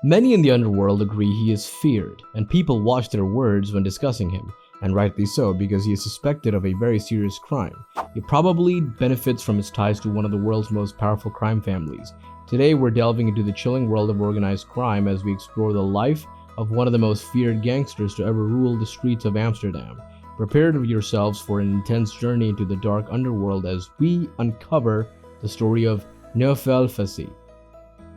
Many in the underworld agree he is feared, and people watch their words when discussing him, and rightly so because he is suspected of a very serious crime. He probably benefits from his ties to one of the world's most powerful crime families. Today we're delving into the chilling world of organized crime as we explore the life of one of the most feared gangsters to ever rule the streets of Amsterdam. Prepare yourselves for an intense journey into the dark underworld as we uncover the story of Naouffel Fassih.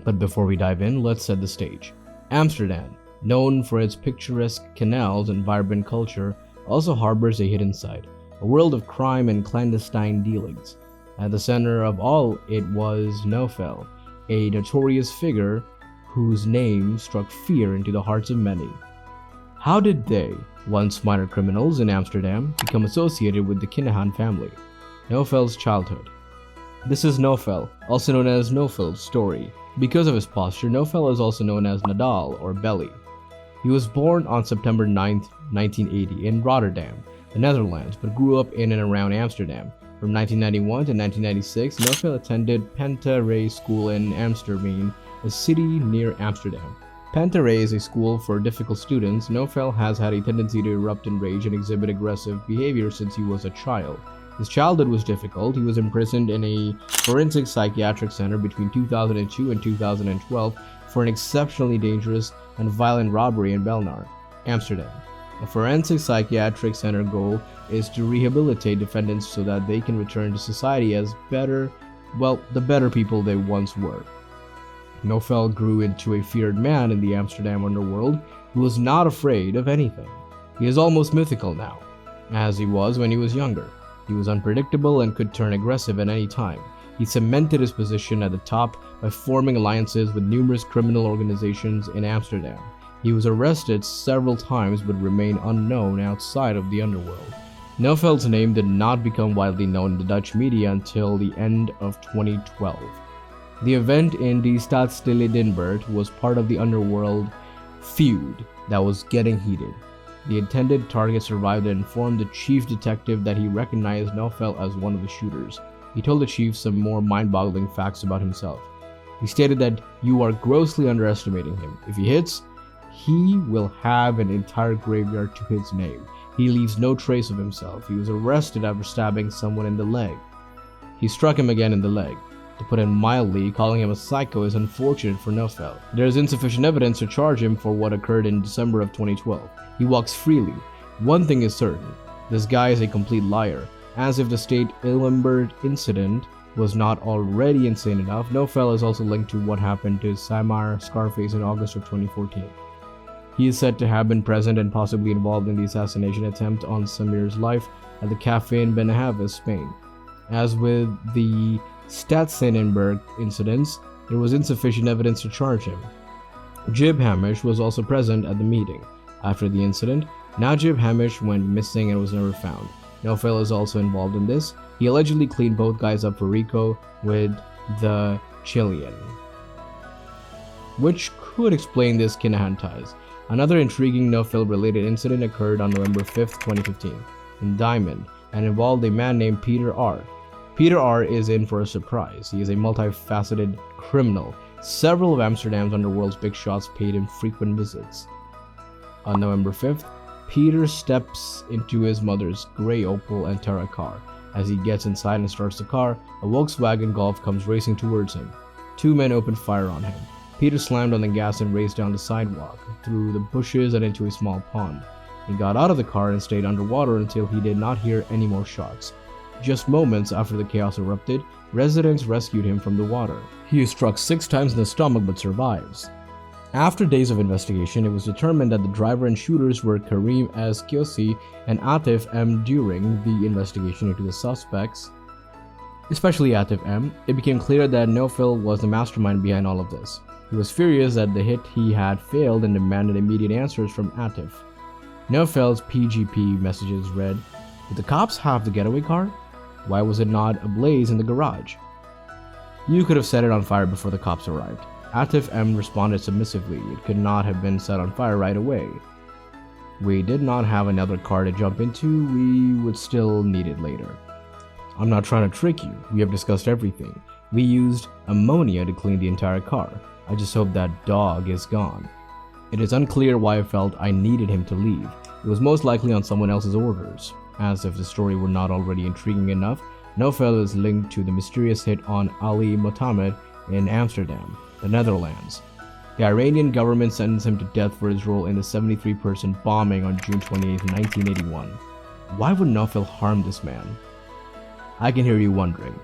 But before we dive in, let's set the stage. Amsterdam, known for its picturesque canals and vibrant culture, also harbors a hidden side, a world of crime and clandestine dealings. At the center of all it was Noffel, a notorious figure whose name struck fear into the hearts of many. How did they, once minor criminals in Amsterdam, become associated with the Kinahan family? Nouffel's childhood. This is Noffel, also known as Nouffel's story. Because of his posture, Noufel is also known as Nadal or Belly. He was born on September 9, 1980 in Rotterdam, the Netherlands, but grew up in and around Amsterdam. From 1991 to 1996, Noufel attended Panterij School in Amsterdam, a city near Amsterdam. Panterij is a school for difficult students. Noufel has had a tendency to erupt in rage and exhibit aggressive behavior since he was a child. His childhood was difficult. He was imprisoned in a forensic psychiatric center between 2002 and 2012 for an exceptionally dangerous and violent robbery in Belner, Amsterdam. A forensic psychiatric center goal is to rehabilitate defendants so that they can return to society as the better people they once were. Noufel grew into a feared man in the Amsterdam underworld who was not afraid of anything. He is almost mythical now, as he was when he was younger. He was unpredictable and could turn aggressive at any time. He cemented his position at the top by forming alliances with numerous criminal organizations in Amsterdam. He was arrested several times but remained unknown outside of the underworld. Noufel's name did not become widely known in the Dutch media until the end of 2012. The event in the Stadsdeeldenburg was part of the underworld feud that was getting heated. The intended target survived and informed the chief detective that he recognized Noufel as one of the shooters. He told the chief some more mind-boggling facts about himself. He stated that you are grossly underestimating him. If he hits, he will have an entire graveyard to his name. He leaves no trace of himself. He was arrested after stabbing someone in the leg. He struck him again in the leg. To put it mildly, calling him a psycho is unfortunate for Noufel. There is insufficient evidence to charge him for what occurred in December of 2012. He walks freely. One thing is certain, this guy is a complete liar. As if the State Illenberg incident was not already insane enough, Noufel is also linked to what happened to Samar Scarface in August of 2014. He is said to have been present and possibly involved in the assassination attempt on Samir's life at the cafe in Benahavas, Spain. As with the Stadsenenberg incidents, there was insufficient evidence to charge him. Jib Hamish was also present at the meeting. After the incident, Najib Hamish went missing and was never found. Noufel is also involved in this. He allegedly cleaned both guys up for RICO with the Chilean, which could explain this Kinahan ties. Another intriguing Noufel-related incident occurred on November 5, 2015, in Diamond, and involved a man named Peter R. Peter R. is in for a surprise. He is a multifaceted criminal. Several of Amsterdam's underworld's big shots paid him frequent visits. On November 5th, Peter steps into his mother's gray Opel Antara car. As he gets inside and starts the car, a Volkswagen Golf comes racing towards him. Two men open fire on him. Peter slammed on the gas and raced down the sidewalk, through the bushes and into a small pond. He got out of the car and stayed underwater until he did not hear any more shots. Just moments after the chaos erupted, residents rescued him from the water. He is struck 6 times in the stomach but survives. After days of investigation, it was determined that the driver and shooters were Karim S. Kiosi and Atif M. During the investigation into the suspects, especially Atif M., it became clear that Noufel was the mastermind behind all of this. He was furious that the hit he had failed and demanded immediate answers from Atif. Noufel's PGP messages read, "Did the cops have the getaway car? Why was it not ablaze in the garage? You could have set it on fire before the cops arrived." Atif M responded submissively, "It could not have been set on fire right away. We did not have another car to jump into, we would still need it later. I'm not trying to trick you, we have discussed everything. We used ammonia to clean the entire car. I just hope that dog is gone. It is unclear why I felt I needed him to leave. It was most likely on someone else's orders. As if the story were not already intriguing enough, Noffel is linked to the mysterious hit on Ali Mohammed in Amsterdam, the Netherlands. The Iranian government sentenced him to death for his role in the 73-person bombing on June 28, 1981. Why would Noffel harm this man? I can hear you wondering,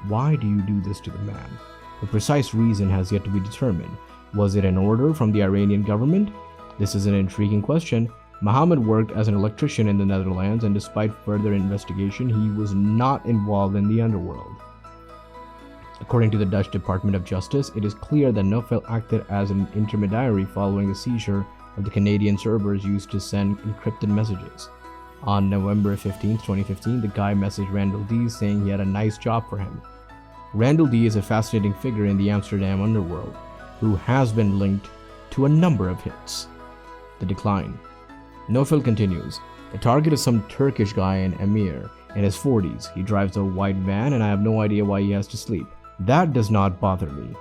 why do you do this to the man? The precise reason has yet to be determined. Was it an order from the Iranian government? This is an intriguing question. Mohammed worked as an electrician in the Netherlands, and despite further investigation, he was not involved in the underworld. According to the Dutch Department of Justice, it is clear that Noffel acted as an intermediary following the seizure of the Canadian servers used to send encrypted messages. On November 15, 2015, the guy messaged Randall D saying he had a nice job for him. Randall D is a fascinating figure in the Amsterdam underworld, who has been linked to a number of hits. The decline. Noffel continues, the target is some Turkish guy in Emir, in his 40s. He drives a white van and I have no idea why he has to sleep. That does not bother me.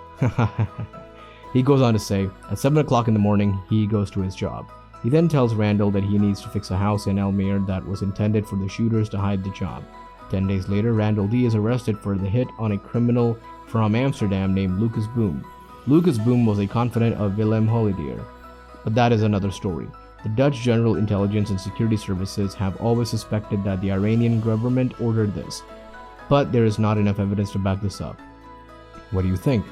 He goes on to say, at 7 o'clock in the morning, he goes to his job. He then tells Randall that he needs to fix a house in Elmere that was intended for the shooters to hide the job. 10 days later, Randall D is arrested for the hit on a criminal from Amsterdam named Lucas Boom. Lucas Boom was a confidant of Willem Holledier, but that is another story. The Dutch General Intelligence and Security Services have always suspected that the Iranian government ordered this, but there is not enough evidence to back this up. What do you think?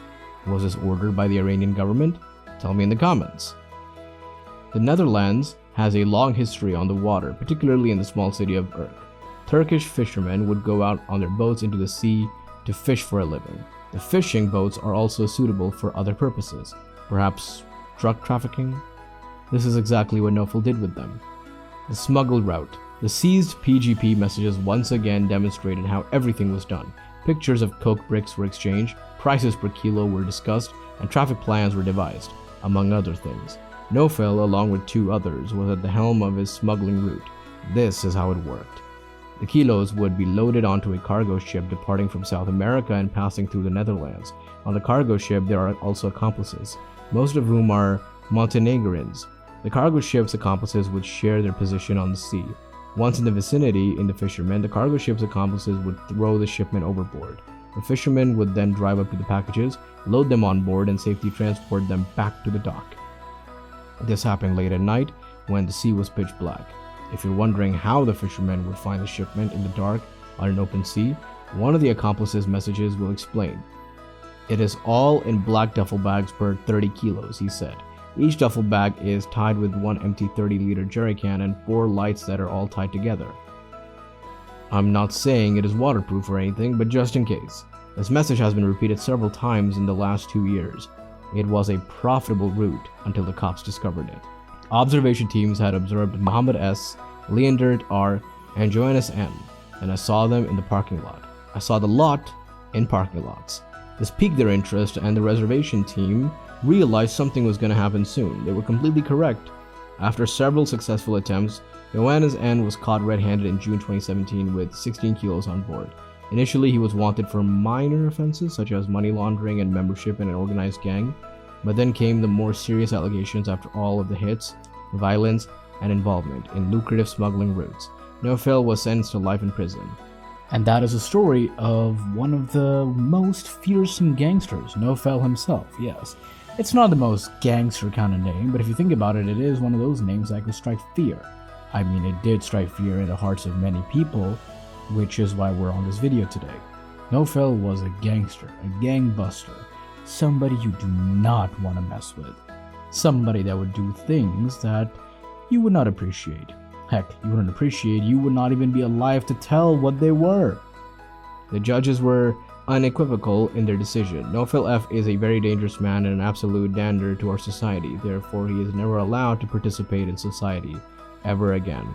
Was this ordered by the Iranian government? Tell me in the comments. The Netherlands has a long history on the water, particularly in the small city of Urk. Turkish fishermen would go out on their boats into the sea to fish for a living. The fishing boats are also suitable for other purposes, perhaps drug trafficking? This is exactly what Noffel did with them. The smuggled route. The seized PGP messages once again demonstrated how everything was done. Pictures of coke bricks were exchanged, prices per kilo were discussed, and traffic plans were devised, among other things. Noffel, along with 2 others, was at the helm of his smuggling route. This is how it worked. The kilos would be loaded onto a cargo ship departing from South America and passing through the Netherlands. On the cargo ship, there are also accomplices, most of whom are Montenegrins. The cargo ship's accomplices would share their position on the sea. Once in the vicinity, in the fishermen, the cargo ship's accomplices would throw the shipment overboard. The fishermen would then drive up to the packages, load them on board, and safely transport them back to the dock. This happened late at night when the sea was pitch black. If you're wondering how the fishermen would find the shipment in the dark on an open sea, one of the accomplices' messages will explain. It is all in black duffel bags per 30 kilos, he said. Each duffel bag is tied with one empty 30-liter jerry can and 4 lights that are all tied together. I'm not saying it is waterproof or anything, but just in case. This message has been repeated several times in the last 2 years. It was a profitable route until the cops discovered it. Observation teams had observed Mohammed S., Leondert R., and Johannes N., and I saw them in the parking lot. I saw the lot in parking lots. This piqued their interest, and the reservation team realized something was going to happen soon. They were completely correct. After several successful attempts, Johannes N. was caught red-handed in June 2017 with 16 kilos on board. Initially, he was wanted for minor offenses such as money laundering and membership in an organized gang, but then came the more serious allegations after all of the hits, violence, and involvement in lucrative smuggling routes. Noffel was sentenced to life in prison. And that is a story of one of the most fearsome gangsters, Noffel himself, yes. It's not the most gangster kind of name, but if you think about it, it is one of those names that could strike fear. I mean, it did strike fear in the hearts of many people, which is why we're on this video today. Noffel was a gangster, a gangbuster, somebody you do not want to mess with. Somebody that would do things that you would not appreciate. Heck, you wouldn't appreciate, you would not even be alive to tell what they were. The judges were unequivocal in their decision. Noffel F is a very dangerous man and an absolute danger to our society. Therefore, he is never allowed to participate in society ever again.